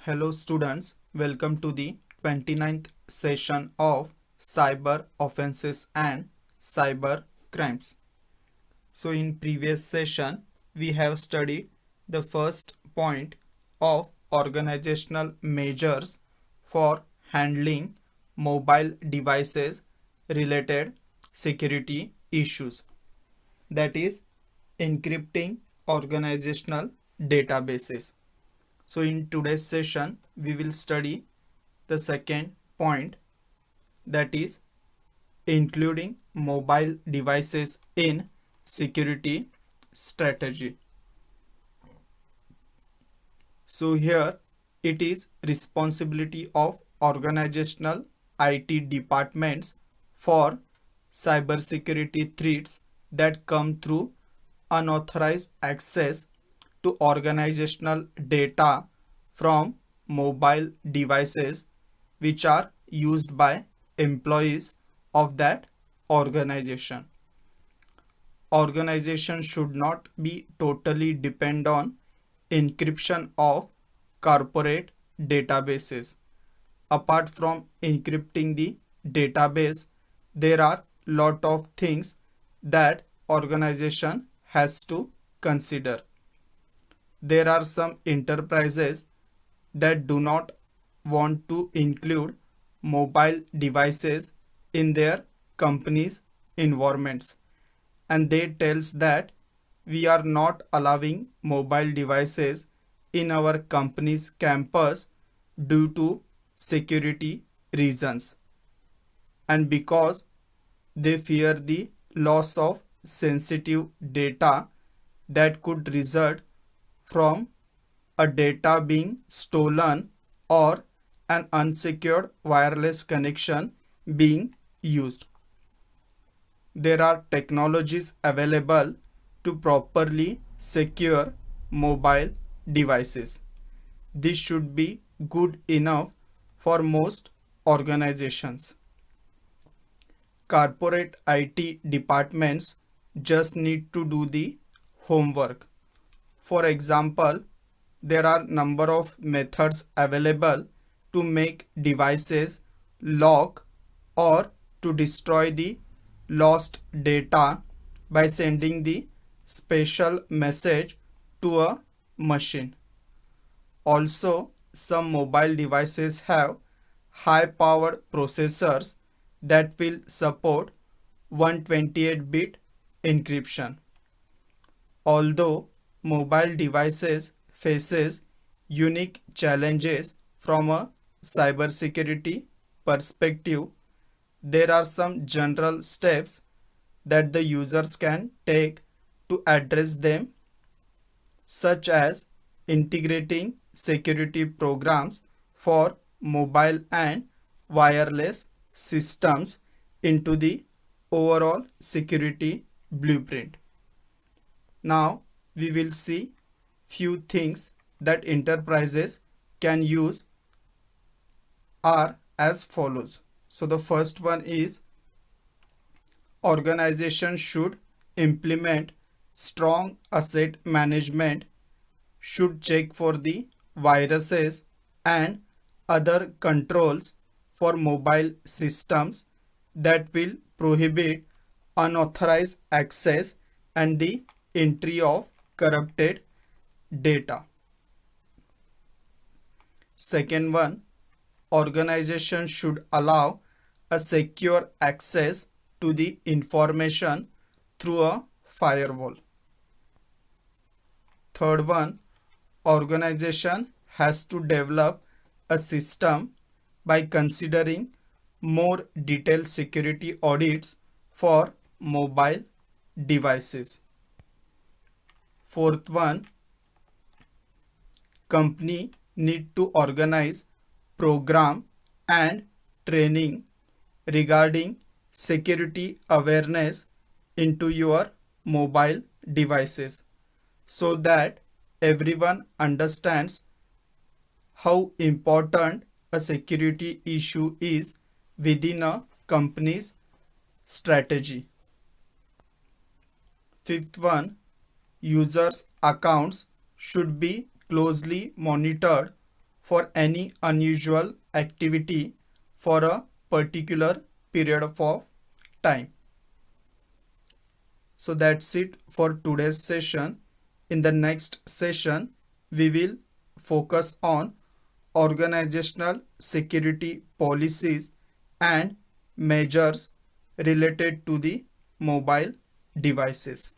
Hello students, welcome to the 29th session of Cyber Offenses and Cyber Crimes. So in previous session, we have studied the first point of organizational measures for handling mobile devices related security issues, that is encrypting organizational databases. So in today's session, we will study the second point, that is including mobile devices in security strategy. So here it is responsibility of organizational IT departments for cybersecurity threats that come through unauthorized access to organizational data from mobile devices which are used by employees of that organization. Organization should not be totally depend on encryption of corporate databases. Apart from encrypting the database, there are lot of things that organization has to consider. There are some enterprises that do not want to include mobile devices in their company's environments, and they tells that we are not allowing mobile devices in our company's campus due to security reasons, and because they fear the loss of sensitive data that could result from a data being stolen or an unsecured wireless connection being used. There are technologies available to properly secure mobile devices. This should be good enough for most organizations. Corporate IT departments just need to do the homework. For example, there are number of methods available to make devices lock or to destroy the lost data by sending the special message to a machine. Also, some mobile devices have high powered processors that will support 128-bit encryption. Although mobile devices faces unique challenges from a cybersecurity perspective, there are some general steps that the users can take to address them, such as integrating security programs for mobile and wireless systems into the overall security blueprint. Now we will see few things that enterprises can use are as follows. So the first one is organization should implement strong asset management, should check for the viruses and other controls for mobile systems that will prohibit unauthorized access and the entry of corrupted data. Second one, organization should allow a secure access to the information through a firewall. Third one, organization has to develop a system by considering more detailed security audits for mobile devices. Fourth one, company need to organize program and training regarding security awareness into your mobile devices so that everyone understands how important a security issue is within a company's strategy. Fifth one, users' accounts should be closely monitored for any unusual activity for a particular period of time. So that's it for today's session. In the next session, we will focus on organizational security policies and measures related to the mobile devices.